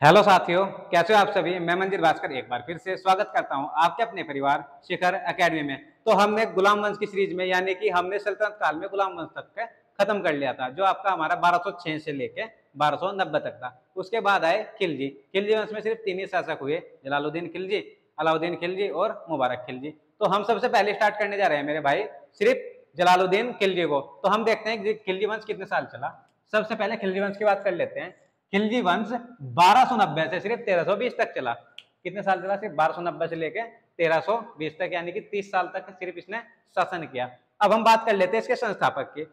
Hello साथियों, कैसे हो आप सभी। मैं मंदिर भास्कर एक बार फिर से स्वागत करता हूं आपके अपने परिवार शिखर एकेडमी में। तो हमने गुलाम वंश की सीरीज में यानी कि हमने सल्तनत काल में गुलाम वंश तक का खत्म कर लिया था, जो आपका हमारा 1206 से लेके 1290 तक था। उसके बाद आए खिलजी। खिलजी वंश में सिर्फ तीन ही शासक हुए, जलालुद्दीन खिलजी, अलाउद्दीन खिलजी और मुबारक खिलजी। तो हम सबसे पहले स्टार्ट करने जा रहे हैं मेरे भाई सिर्फ जलालुद्दीन खिलजी को। तो हम देखते हैं कि खिलजी वंश कितने साल चला। सबसे पहले खिलजी वंश की बात कर लेते हैं। खिलजी वंश 1290 से सिर्फ 1320 तक चला। कितने साल चला? सिर्फ 1290 से लेकर 1320 तक, यानी कि 30 साल तक सिर्फ इसने शासन किया। अब हम बात कर लेते हैं इसके संस्थापक की।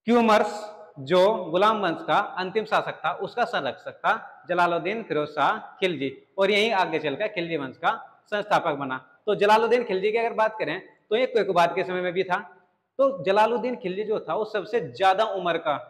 क्यूमर्स, जो गुलाम वंश का अंतिम शासक था, उसका संरक्षक था जलालुद्दीन फिरोज शाह खिलजी, और यही आगे चलकर खिलजी वंश का संस्थापक बना। तो जलालुद्दीन खिलजी की अगर बात करें तो ये कोयकुबाद के समय में भी था। तो जलालुद्दीन खिलजी जो था वो सबसे ज्यादा उम्र का,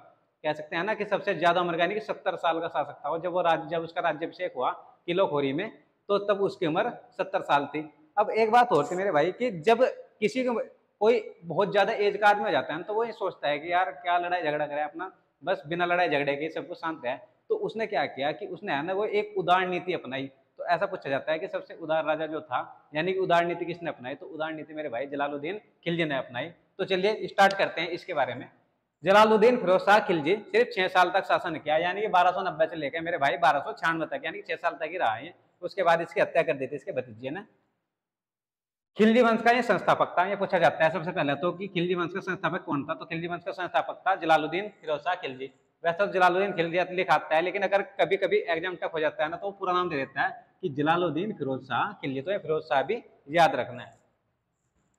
कह सकते हैं ना कि सबसे ज्यादा उम्र का, यानी कि 70 साल का शासक था। और जब उसका राज्याभिषेक हुआ किलो खोरी में, तो तब उसकी उम्र 70 साल थी। अब एक बात और थी मेरे भाई कि जब किसी को कोई बहुत ज्यादा एज का आदमी हो जाता है ना, तो वो ये सोचता है कि यार क्या लड़ाई झगड़ा करे, अपना बस बिना लड़ाई झगड़े के सब कुछ शांत रहे। तो उसने क्या किया कि उसने है ना वो एक उदार नीति अपनाई। तो ऐसा पूछा जाता है कि सबसे उदार राजा जो था, यानी कि उदार नीति किसने अपनाई, तो उदार नीति मेरे भाई जलालुद्दीन खिलजी ने अपनाई। तो चलिए स्टार्ट करते हैं इसके बारे में। जलालुद्दीन फिरोज शाह खिलजी सिर्फ 6 साल तक शासन किया, यानी कि 1290 से लेकर मेरे भाई 1296 तक, यानी कि 6 साल तक ही रहा है। उसके बाद इसकी हत्या कर दी थी इसके भतीजे ने। खिलजी वंश का ये संस्थापक था, ये पूछा जाता है सबसे पहले तो कि खिलजी वंश का संस्थापक कौन था। तो खिलजी वंश का संस्थापक था जलालुद्दीन फिरोज शाह खिलजी। वैसे तो जलालुद्दीन खिलजी लिखा आता है, लेकिन अगर कभी कभी एग्जाम टफ हो जाता है ना, तो वो पूरा नाम दे देता है कि जलालुद्दीन फिरोज शाह खिलजी। तो ये फिरोज शाह भी याद रखना है।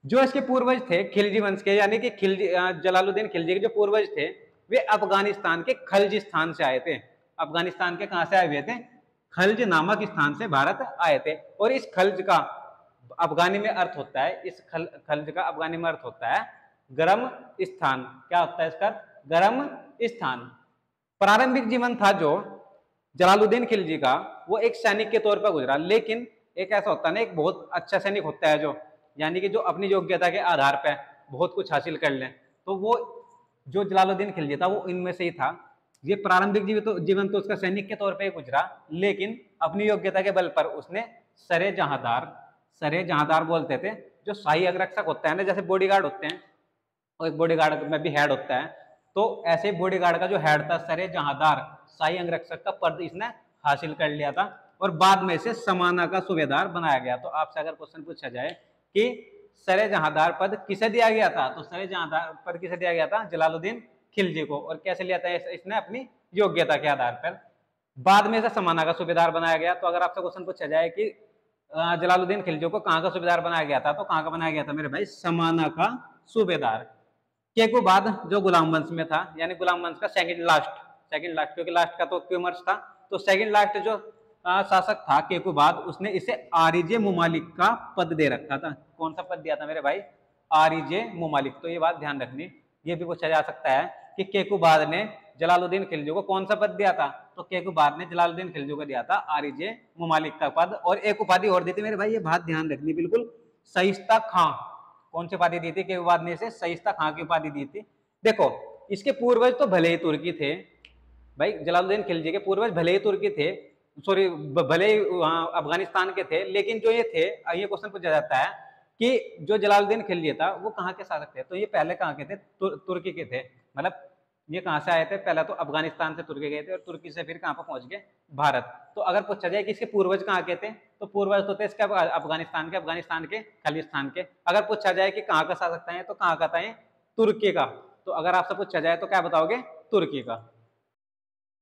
जो इसके पूर्वज थे खिलजी वंश के, यानी कि खिलजी जलालुद्दीन खिलजी के जो पूर्वज थे, वे अफगानिस्तान के खल्ज स्थान से आए थे। अफगानिस्तान के कहां से आए हुए थे? खल्ज नामक स्थान से भारत आए थे। और इस खल्ज का अफगानी में अर्थ होता है, इस खल्ज का अफगानी में अर्थ होता है गर्म स्थान। क्या होता है इसका? गर्म स्थान। प्रारंभिक जीवन था जो जलालुद्दीन खिलजी का, वो एक सैनिक के तौर पर गुजरा। लेकिन एक ऐसा होता है ना, एक बहुत अच्छा सैनिक होता है जो, यानी कि जो अपनी योग्यता के आधार पर बहुत कुछ हासिल कर ले, तो वो जो जलालुद्दीन खिलजी था वो इनमें से ही था। ये प्रारंभिक जीवन तो उसका सैनिक के तौर पर गुजरा, लेकिन अपनी योग्यता के बल पर उसने सरे जहांदार बोलते थे, जो शाही अंगरक्षक होता है ना, जैसे बॉडीगार्ड होते हैं, और एक बॉडीगार्ड में भी हेड होता है। तो ऐसे बॉडीगार्ड का जो हेड था सरे जहांदार, शाही अंगरक्षक का पद इसने हासिल कर लिया था, और बाद में इसे समाना का सूबेदार बनाया गया। तो आपसे अगर क्वेश्चन पूछा जाए कि सरे जहांदार पद किसे दिया गया था, तो सरे जहांदार पद किसे दिया गया था? जलालुद्दीन खिलजी को। और कैसे लिया था इसने? अपनी योग्यता के आधार पर। बाद में इसे समाना का सूबेदार बनाया गया। तो अगर आपसे क्वेश्चन पूछा जाए कि जलालुद्दीन खिलजी को कहां का सूबेदार बनाया गया था, तो कहां का बनाया गया था मेरे भाई? समाना का सूबेदार। केकुबाद जो गुलाम वंश में था, यानी गुलाम वंश का सेकंड लास्ट, क्योंकि लास्ट का तो क्यूमर्स था, तो सेकंड लास्ट जो शासक था केकुबाद, उसने इसे आरिजे मुमालिक का पद दे रखा था। कौन सा पद दिया था मेरे भाई? आरिजे मुमालिक। तो ये बात ध्यान रखनी। ये भी पूछा जा सकता है कि केकुबाद ने जलालुद्दीन खिलजी को कौन सा पद दिया था, तो केकुबाद ने जलालुद्दीन खिलजी को दिया था आरिजे मुमालिक का पद। और एक उपाधि और दी थी मेरे भाई, ये बात ध्यान रखनी बिल्कुल, शाइस्ता खां। कौन सी उपाधि दी थी? केकुबाद ने इसे शाइस्ता खां की उपाधि दी थी। देखो, इसके पूर्वज तो भले ही तुर्की थे भाई, जलालुद्दीन खिलजी के पूर्वज भले ही तुर्की थे, सॉरी भले ही अफगानिस्तान के थे, लेकिन जो ये थे, ये क्वेश्चन पूछा जाता है कि जो जलालुद्दीन खिलजी था वो कहाँ के शासक थे, तो ये पहले कहाँ के थे? तुर्की के थे। मतलब ये कहाँ से आए थे? पहले तो अफगानिस्तान से तुर्की गए थे, और तुर्की से फिर कहाँ पर पहुंच गए? भारत। तो अगर पूछा जाए कि इसके पूर्वज कहाँ के थे, तो पूर्वज तो थे इसके अफगानिस्तान के खालिस्तान के। अगर पूछा जाए कि कहाँ का शासक था, तो कहाँ का था? तुर्की का। तो अगर आपसे पूछा जाए तो क्या बताओगे? तुर्की का।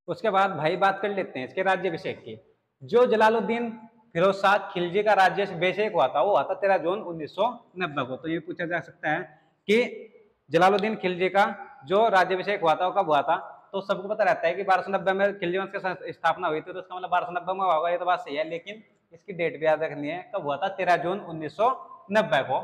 उसके बाद भाई बात कर लेते हैं इसके राज्याभिषेक की। जो जलालुद्दीन फिरोज शाह खिलजी का राज्याभिषेक हुआ था, वो हुआ था 13 जून 1990 को। तो ये पूछा जा सकता है कि जलालुद्दीन खिलजी का जो राज्याभिषेक हुआ था वो कब हुआ था। तो सबको पता रहता है कि 1290 में खिलजी वंश की स्थापना हुई थी, तो उसका मतलब 1290 में होगा, ये तो बात सही है, लेकिन इसकी डेट भी याद रखनी है। कब हुआ था? 13 जून 1990 को।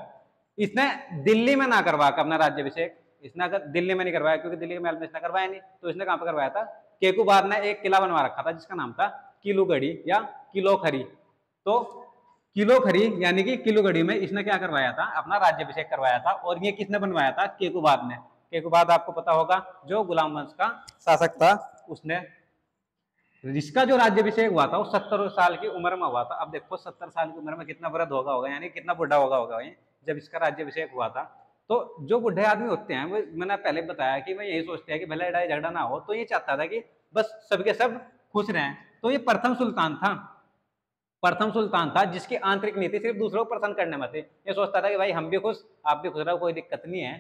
इसने दिल्ली में ना करवा कर अपना राज्याभिषेक, इसने अगर दिल्ली में नहीं करवाया, क्योंकि दिल्ली के महल में इसने करवाया नहीं, तो इसने कहां पर करवाया था? केकुबाद ने एक किला बनवा रखा था जिसका नाम था किलूगढ़ी या किलोखरी। तो किलोखरी यानी कि किलूगढ़ी में इसने क्या करवाया था? अपना राज्याभिषेक करवाया था। और ये किसने बनवाया था? केकुबाद ने। केकुबाद आपको पता होगा जो गुलाम वंश का शासक था, उसने जिसका जो राज्याभिषेक हुआ था वो 70 साल की उम्र में हुआ था। अब देखो 70 साल की उम्र में कितना वृद्ध होगा यानी कितना बुढ़ा होगा ये जब इसका राज्याभिषेक हुआ था। तो जो बुढ़े आदमी होते हैं वो, मैंने पहले बताया कि वो यही सोचते हैं कि भले लड़ाई झगड़ा ना हो, तो ये चाहता था कि बस सबके सब खुश रहें। तो ये प्रथम सुल्तान था जिसकी आंतरिक नीति सिर्फ दूसरों को प्रसन्न करने में थी। ये सोचता था कि भाई हम भी खुश, आप भी खुश रहो, कोई दिक्कत नहीं है,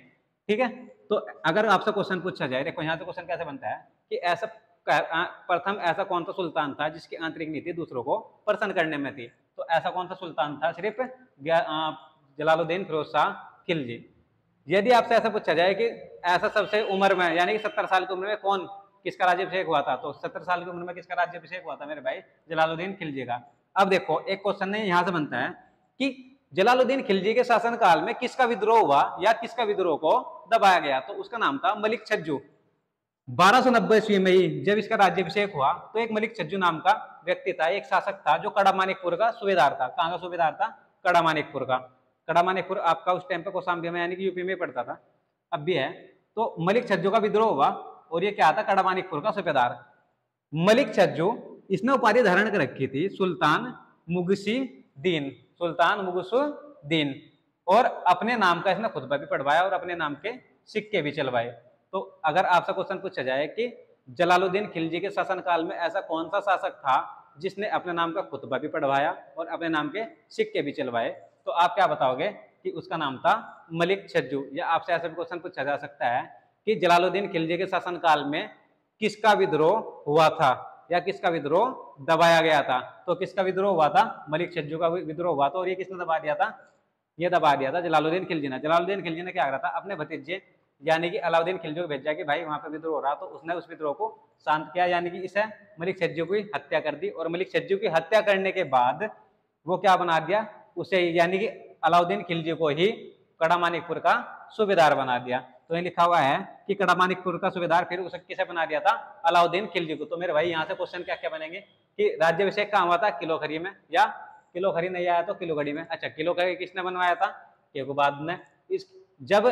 ठीक है। तो अगर आपसे क्वेश्चन पूछा जाए, देखो यहाँ से क्वेश्चन कैसे बनता है कि ऐसा प्रथम ऐसा कौन सा सुल्तान था जिसकी आंतरिक नीति दूसरों को प्रसन्न करने में थी। तो ऐसा कौन सा सुल्तान था, सिर्फ जलालुद्दीन फिरोज शाह खिलजी। यदि आपसे ऐसा पूछा जाए कि ऐसा सबसे उम्र में यानी कि 70 साल की उम्र में कौन किसका राज्याभिषेक हुआ था, तो 70 साल की उम्र में किसका राज्याभिषेक हुआ था मेरे भाई, जलालुद्दीन खिलजी का। अब देखो एक क्वेश्चन यहाँ से बनता है कि जलालुद्दीन खिलजी के शासनकाल में किसका विद्रोह हुआ या किसका विद्रोह को दबाया गया, तो उसका नाम था मलिक छज्जू। 1290 ईस्वी में ही जब इसका राज्याभिषेक हुआ तो एक मलिक छज्जू नाम का व्यक्ति था, एक शासक था जो कड़ामानिकपुर का सूबेदार था। कहाँ का सूबेदार था, कड़ामानिकपुर का। कड़ामानिकपुर आपका उस टाइम पे कौशाम्बी में यानी कि यूपी में पड़ता था, अब भी है। तो मलिक छज्जू का विद्रोह हुआ और ये क्या था, कड़ामानिकपुर का सूबेदार मलिक छज्जू। इसने उपाधि धारण कर रखी थी सुल्तान मुगीसुद्दीन, सुल्तान मुगीसुद्दीन, और अपने नाम का इसने खुतबा भी पढ़वाया और अपने नाम के सिक्के भी चलवाए। तो अगर आपसे क्वेश्चन पूछा जाए कि जलालुद्दीन खिलजी के शासनकाल में ऐसा कौन सा शासक था जिसने अपने नाम का खुतबा भी पढ़वाया और अपने नाम के सिक्के भी चलवाए, तो आप क्या बताओगे कि उसका नाम था मलिक छज्जू। या आपसे ऐसा भी क्वेश्चन पूछा जा सकता है कि जलालुद्दीन खिलजी के शासनकाल में किसका विद्रोह हुआ था या किसका विद्रोह दबाया गया था, तो किसका विद्रोह हुआ था, मलिक छज्जू का विद्रोह हुआ था। और ये किसने दबा दिया था, ये दबा दिया था जलालुद्दीन खिलजी ने। जलालुद्दीन खिलजी ने क्या करा था, अपने भतीजे यानी कि अलाउद्दीन खिलजी को भेजा कि भाई वहां पे विद्रोह हो रहा, तो उसने उस विद्रोह को शांत किया, यानी कि इसे मलिक छज्जू की हत्या कर दी। और मलिक छज्जू की हत्या करने के बाद वो क्या बना दिया उसे, यानी कि अलाउद्दीन खिलजी को ही कड़ामानिकपुर का सूबेदार बना दिया। तो ये लिखा हुआ है कि कड़ामानिकपुर का सूबेदार फिर उसे किसे बना दिया था, अलाउद्दीन खिलजी को। तो मेरे भाई यहाँ से क्वेश्चन क्या क्या बनेंगे कि राज्याभिषेक कहाँ हुआ था, किलोखरी में, या किलोखरी नहीं आया तो किलोगढ़ी में। अच्छा, किलोखरी किसने बनवाया था, केकुबाद ने। इस जब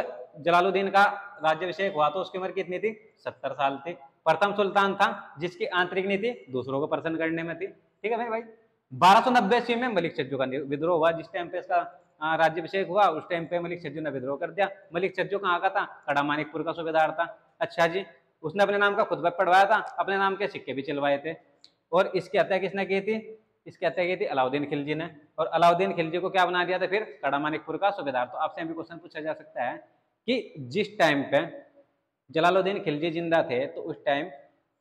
जलालुद्दीन का राज्याभिषेक हुआ तो उसकी उम्र कितनी थी, 70 साल थी। प्रथम सुल्तान था जिसकी आंतरिक नीति दूसरों को प्रसन्न करने में थी, ठीक है भाई। 1290 ईस्वी में मलिक छज्जू का विद्रोह हुआ, जिस टाइम पे इसका राज्याभिषेक हुआ उस टाइम पे मलिक छज्जू ने विद्रोह कर दिया। मलिक छज्जू कहाँ का था, कड़ामानिकपुर का सूबेदार था। अच्छा जी, उसने अपने नाम का खुतबा पढ़वाया था, अपने नाम के सिक्के भी चलवाए थे। और इसकी हत्या किसने की थी, इसकी हत्या की थी अलाउद्दीन खिलजी ने। और अलाउद्दीन खिलजी को क्या बना दिया था फिर, कड़ामानिकपुर का सूबेदार। तो आपसे भी क्वेश्चन पूछा जा सकता है कि जिस टाइम पे जलालुद्दीन खिलजी जिंदा थे तो उस टाइम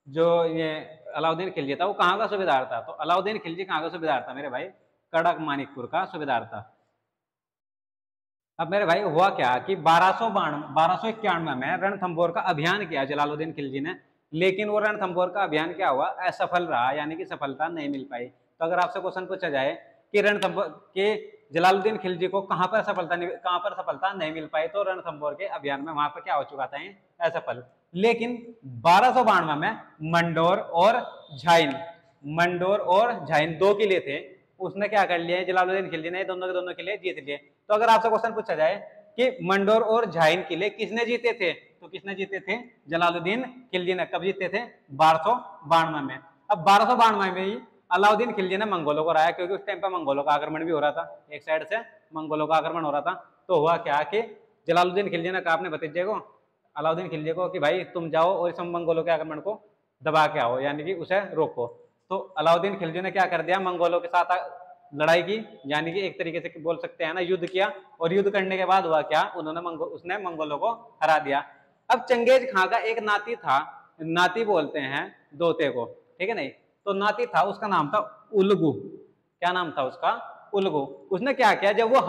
जो ये अलाउद्दीन खिलजी था वो कहाँ का सूबेदार था, तो अलाउद्दीन खिलजी कहाँ का सूबेदार था मेरे भाई, कड़ामानिकपुर का सूबेदार था। अब मेरे भाई हुआ क्या कि 1291 में रणथंभौर का अभियान किया जलालुद्दीन खिलजी ने, लेकिन वो रणथंभौर का अभियान क्या हुआ, असफल रहा, यानी कि सफलता नहीं मिल पाई। तो अगर आपसे क्वेश्चन पूछा जाए कि रणथंभौर के जलालुद्दीन खिलजी को कहाँ पर सफलता नहीं मिल पाई, तो रणथंभौर के अभियान में वहां पर क्या हो चुका था, असफल। लेकिन 1292 में मंडोर और झाइन 2 किले थे, उसने क्या कर लिया, जलालुद्दीन खिलजी ने दोनों के दोनों किले जीत लिए। तो अगर आपसे क्वेश्चन पूछा जाए कि मंडोर और झाइन किले किसने जीते थे, तो किसने जीते थे, जलालुद्दीन खिलजी ने। कब जीते थे, 1292 में। अब 1292 में ही अलाउद्दीन खिलजी ने मंगोलों को हराया, क्योंकि उस टाइम पर मंगोलों का आक्रमण भी हो रहा था, एक साइड से मंगोलों का आक्रमण हो रहा था। तो हुआ क्या कि जलालुद्दीन खिलजी ने कहा अपने भतीजे को, अलाउद्दीन खिलजी को, कि भाई तुम जाओ और इस मंगोलों के आक्रमण को दबा के आओ, यानी कि उसे रोको। तो अलाउद्दीन खिलजी ने क्या कर दिया, मंगोलों के साथ लड़ाई की, यानी कि एक तरीके से बोल सकते हैं ना, युद्ध किया। और युद्ध करने के बाद हुआ क्या, उसने मंगोलों को हरा दिया। अब चंगेज खां का एक नाती था, नाती बोलते हैं दोते को, ठीक है नहीं, तो नाती था, उसका नाम था उलगु। क्या नाम था उसका, उलगु। उसने क्या किया, जब वो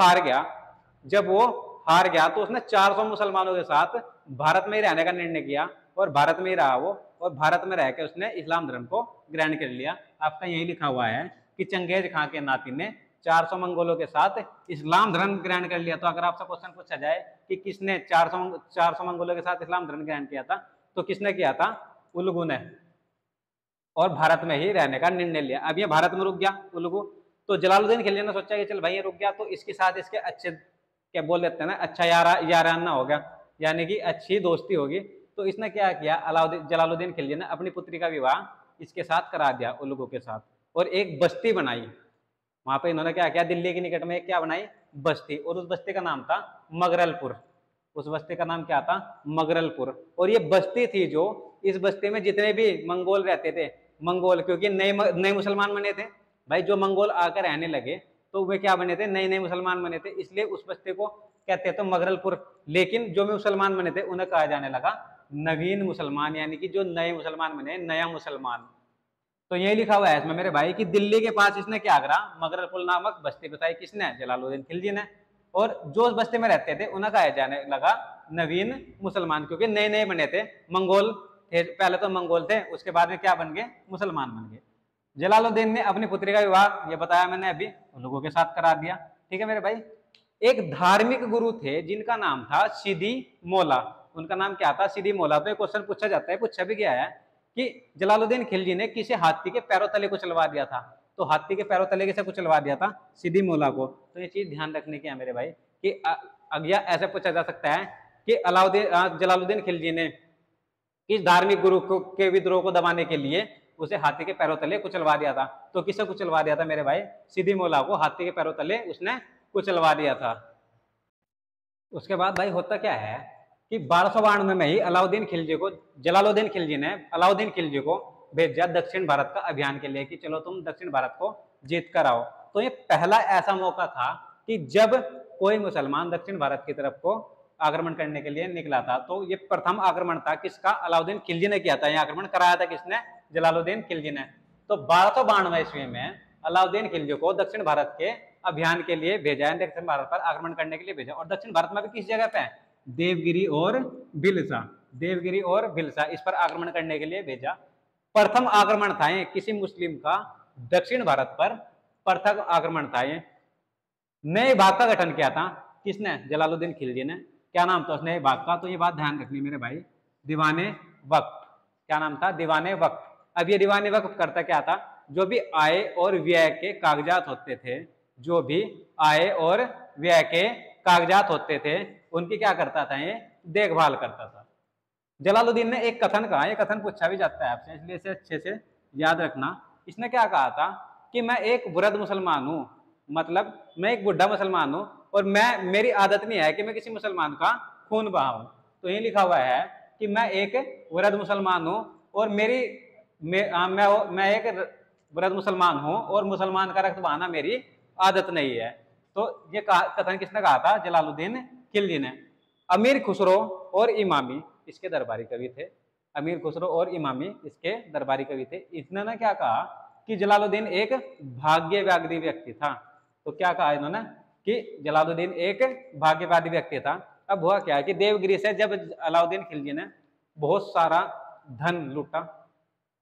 हार गया तो उसने 400 मुसलमानों के साथ भारत में ही रहने का निर्णय किया, और भारत में ही रहा वो, और भारत में रह के उसने इस्लाम धर्म को ग्रहण कर लिया। आपका यही लिखा हुआ है कि चंगेज खां के नाती ने 400 मंगोलों के साथ इस्लाम धर्म ग्रहण कर लिया। तो अगर आपसे क्वेश्चन पूछा जाए कि किसने 400 मंगोलों के साथ इस्लाम धर्म ग्रहण किया था, तो किसने किया था, उलगु ने, और भारत में ही रहने का निर्णय लिया। अब ये भारत में रुक गया उलगु, तो जलालुद्दीन खिलजी ने सोचा कि चल भाई ये रुक गया तो इसके साथ इसके अच्छे, क्या बोल लेते हैं ना, अच्छा याराना हो गया, यानी कि अच्छी दोस्ती होगी। तो इसने क्या किया, जलालुद्दीन खिलजी ने अपनी पुत्री का विवाह इसके साथ करा दिया, उलगों के साथ, और एक बस्ती बनाई। वहां पे इन्होंने क्या किया, दिल्ली के निकट में एक क्या बनाई, बस्ती, और उस बस्ती का नाम था मगरलपुर। उस बस्ती का नाम क्या था, मगरलपुर। और ये बस्ती थी जो, इस बस्ती में जितने भी मंगोल रहते थे, मंगोल क्योंकि नए नए मुसलमान बने थे भाई, जो मंगोल आकर रहने लगे तो वे क्या बने थे, नए नए मुसलमान बने थे, इसलिए उस बस्ती को कहते हैं तो मगरलपुर। लेकिन जो मुसलमान बने थे उन्हें कहा जाने लगा नवीन मुसलमान, यानी कि जो नए मुसलमान बने, नया मुसलमान। तो यही लिखा हुआ है इसमें मेरे भाई कि दिल्ली के पास इसने क्या करा, मगरलपुर नामक बस्ती बताई, किसने, जलालुद्दीन खिलजी ने। और जो उस बस्ती में रहते थे उन्हें कहा जाने लगा नवीन मुसलमान, क्योंकि नए नए बने थे, मंगोल थे, पहले तो मंगोल थे, उसके बाद में क्या बन गए, मुसलमान बन गए। जलालुद्दीन ने अपनी पुत्री का विवाह, ये बताया मैंने अभी, उन लोगों के साथ करा दिया। ठीक है मेरे भाई। एक धार्मिक गुरु थे जिनका नाम था सिदी मौला। उनका नाम क्या था, सिदी मौला। तो एक क्वेश्चन पूछा जाता है, पूछा भी गया है कि जलालुद्दीन खिलजी ने किसे हाथी के पैरों तले को चलवा दिया था। तो हाथी के पैरों तले किसे को चलवा दिया था, सिदी मौला को। तो ये चीज ध्यान रखने की है मेरे भाई कि अगला ऐसे पूछा जा सकता है कि जलालुद्दीन खिलजी ने किस धार्मिक गुरु के विद्रोह को दबाने के लिए उसे हाथी के पैरों तले कुचलवा दिया था। तो किसे कुचलवा दिया था मेरे भाई, सिदी मौला को हाथी के पैरों तले उसने कुचलवा दिया था। उसके बाद भाई होता क्या है कि 1292 में ही जलालुद्दीन खिलजी ने अलाउद्दीन खिलजी को भेजा दक्षिण भारत का अभियान के लिए कि चलो तुम दक्षिण भारत को जीत कर आओ। तो ये पहला ऐसा मौका था कि जब कोई मुसलमान दक्षिण भारत की तरफ को आक्रमण करने के लिए निकला था। तो ये प्रथम आक्रमण था किसका, अलाउद्दीन खिलजी ने किया था। यह आक्रमण कराया था किसने, जलालुद्दीन खिलजी ने। तो 1292 ईस्वी में अलाउद्दीन खिलजी को दक्षिण भारत के अभियान के लिए भेजा है, दक्षिण भारत पर आक्रमण करने के लिए भेजा। और दक्षिण भारत में भी किस जगह पे है, देवगिरी और भिलसा, देवगिरी और भिलसा, इस पर आक्रमण करने के लिए भेजा। प्रथम आक्रमण था ये किसी मुस्लिम का दक्षिण भारत पर, प्रथम आक्रमण था ये। नए भाग का गठन किया था किसने, जलालुद्दीन खिलजी ने। क्या नाम था उस नए भाग का, तो ये बात ध्यान रखनी मेरे भाई, दीवाने वक्त। क्या नाम था, दीवाने वक्त। अब ये दीवाने वक्त करता क्या था, जो भी आय और व्यय के कागजात होते थे, जो भी आय और व्यय के कागजात होते थे, उनकी क्या करता था, ये देखभाल करता था। जलालुद्दीन ने एक कथन कहा, ये कथन पूछा भी जाता है आपसे, इसलिए इसे अच्छे से याद रखना। इसने क्या कहा था कि मैं एक वृद्ध मुसलमान हूं, मतलब मैं एक बुढ़ा मुसलमान हूं, और मेरी आदत नहीं है कि मैं किसी मुसलमान का खून बहाऊं। तो ये लिखा हुआ है कि मैं एक वृद्ध मुसलमान हूं और मैं एक वृद्ध मुसलमान हूं और मुसलमान का रक्त बहाना मेरी आदत नहीं है। तो ये कथन किसने कहा था, जलालुद्दीन खिलजी ने। अमीर खुसरो और इमामी इसके दरबारी कवि थे, अमीर खुसरो और इमामी इसके दरबारी कवि थे। इन्होंने क्या कहा कि जलालुद्दीन एक भाग्यवादी व्यक्ति था। तो क्या कहा इन्होंने कि जलालुद्दीन एक भाग्यवादी व्यक्ति था। अब हुआ क्या कि देवगिरी से जब अलाउद्दीन खिलजी ने बहुत सारा धन लूटा,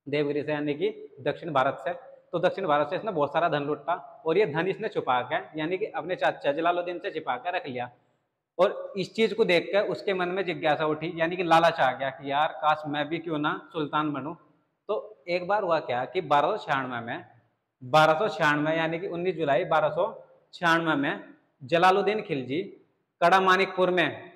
देवगिरी से यानी कि दक्षिण भारत से, तो दक्षिण भारत से इसने बहुत सारा धन लूटा, और ये धन इसने छुपा कर यानी कि अपने चाचा जलालुद्दीन से छिपा कर रख लिया। और इस चीज को देखकर उसके मन में जिज्ञासा उठी, यानी कि लालच आ गया कि यार काश मैं भी क्यों ना सुल्तान बनूं। तो एक बार हुआ क्या कि 1296 यानी कि 19 जुलाई 1296 में जलालुद्दीन खिलजी कड़ा मानिकपुर में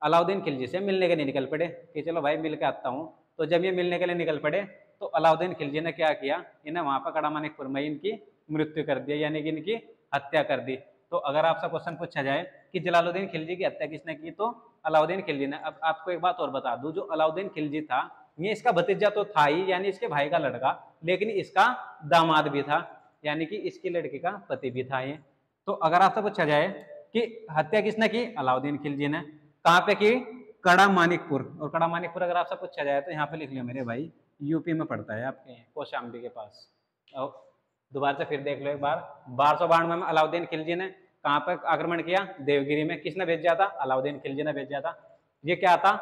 अलाउद्दीन खिलजी से मिलने के लिए निकल पड़े कि चलो भाई मिल के आता हूँ। तो जब ये मिलने के लिए निकल पड़े तो अलाउद्दीन खिलजी ने क्या किया, इन्हें वहां पर कड़ा मानिकपुर में इनकी मृत्यु कर दिया, यानी कि इनकी हत्या कर दी। तो अगर आपसे क्वेश्चन पूछा जाए कि जलालुद्दीन खिलजी की हत्या किसने की, तो अलाउद्दीन खिलजी ने। अब आपको एक बात और बता दूं, जो अलाउद्दीन खिलजी था ये इसका भतीजा तो था ही, यानी इसके भाई का लड़का, लेकिन इसका दामाद भी था, यानी कि इसकी लड़की का पति भी था ये। तो अगर आपसे पूछा जाए कि हत्या किसने की, अलाउद्दीन खिलजी ने। कहाँ पे की, कड़ा मानिकपुर। और कड़ा मानिकपुर अगर आपसे पूछा जाए तो यहाँ पे लिख लियो मेरे भाई, यूपी में पड़ता है आपके कौशाम्बी के पास। और दोबारा से फिर देख लो एक बार, 1292 में अलाउद्दीन खिलजी ने कहाँ पर आक्रमण किया, देवगिरी में। किसने भेजा था, अलाउद्दीन खिलजी ने भेजा था। ये क्या था,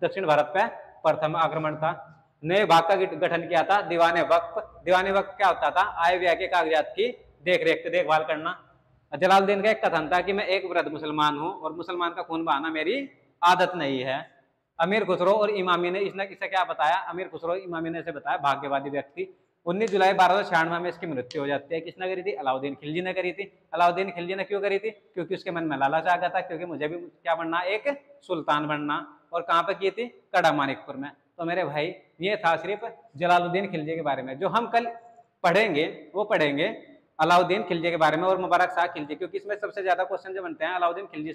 दक्षिण भारत पे प्रथम आक्रमण था। नए भाग का गठन किया था दीवाने वक्त। दीवाने वक्त क्या होता था, आय व्यय के कागजात की देखभाल करना। जलालुद्दीन का एक कथन था कि मैं एक वृद्ध मुसलमान हूं और मुसलमान का खून बहाना मेरी आदत नहीं है। अमीर खुसरो और इमामी ने इसने किसे क्या बताया, अमीर खुसरो इमामी ने इसे बताया भाग्यवादी व्यक्ति। 19 जुलाई 1296 में इसकी मृत्यु हो जाती है। किसने करी थी, अलाउद्दीन खिलजी ने करी थी। अलाउद्दीन खिलजी ने क्यों करी थी, क्योंकि उसके मन में लालच आ गया था, क्योंकि मुझे भी क्या बनना, एक सुल्तान बनना। और कहाँ पे की थी, कड़ा मानिकपुर में। तो मेरे भाई ये था सिर्फ जलालुद्दीन खिलजी के बारे में। जो हम कल पढ़ेंगे वो पढ़ेंगे अलाउद्दीन खिलजी के बारे में और मुबारक शाह खिलजी, क्योंकि इसमें सबसे ज्यादा क्वेश्चन जो बनते हैं अलाउद्दीन खिलजी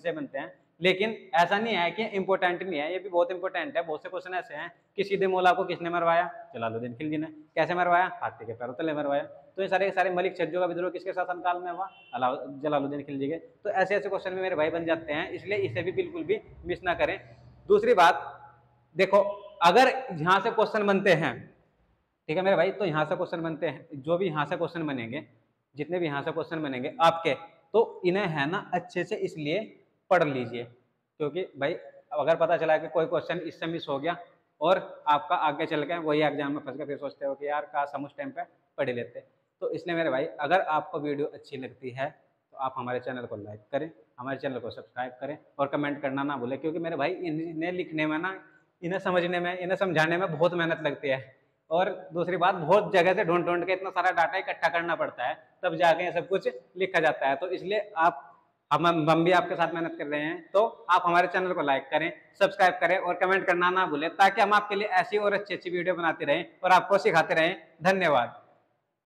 से बनते हैं। लेकिन ऐसा नहीं है कि इंपॉर्टेंट नहीं है, ये भी बहुत इंपॉर्टेंट है। बहुत से क्वेश्चन ऐसे हैं कि सीधे मौला को किसने मरवाया? जलालुद्दीन खिलजी ने। कैसे मरवाया? हाथी के पैरों तले मरवाया। तो ये सारे मलिक छज्जो का विद्रोह किसके शासनकाल में हुआ? जलालुद्दीन खिलजी के। तो ऐसे ऐसे क्वेश्चन में मेरे भाई बन जाते हैं, इसलिए इसे भी बिल्कुल भी मिस ना करें। दूसरी बात देखो, अगर यहाँ से क्वेश्चन बनते हैं, ठीक है मेरे भाई, तो यहाँ से क्वेश्चन बनते हैं, जो भी यहाँ से क्वेश्चन बनेंगे, जितने भी यहाँ से क्वेश्चन बनेंगे आपके, तो इन्हें है ना अच्छे से इसलिए पढ़ लीजिए, क्योंकि भाई अगर पता चला कि कोई क्वेश्चन इससे मिस हो गया और आपका आगे चल के वही एग्जाम में फंस गए, फिर सोचते हो कि यार काश हम उस टाइम पे पढ़ लेते। तो इसलिए मेरे भाई अगर आपको वीडियो अच्छी लगती है तो आप हमारे चैनल को लाइक करें, हमारे चैनल को सब्सक्राइब करें और कमेंट करना ना भूलें, क्योंकि मेरे भाई इन्हें लिखने में ना, इन्हें समझने में, इन्हें समझाने में बहुत मेहनत लगती है। और दूसरी बात, बहुत जगह से ढूंढ ढूंढ के इतना सारा डाटा इकट्ठा करना पड़ता है, तब जाके ये सब कुछ लिखा जाता है। तो इसलिए हम भी आपके साथ मेहनत कर रहे हैं, तो आप हमारे चैनल को लाइक करें, सब्सक्राइब करें और कमेंट करना ना भूलें, ताकि हम आपके लिए ऐसी और अच्छी अच्छी वीडियो बनाते रहें और आपको सिखाते रहें। धन्यवाद।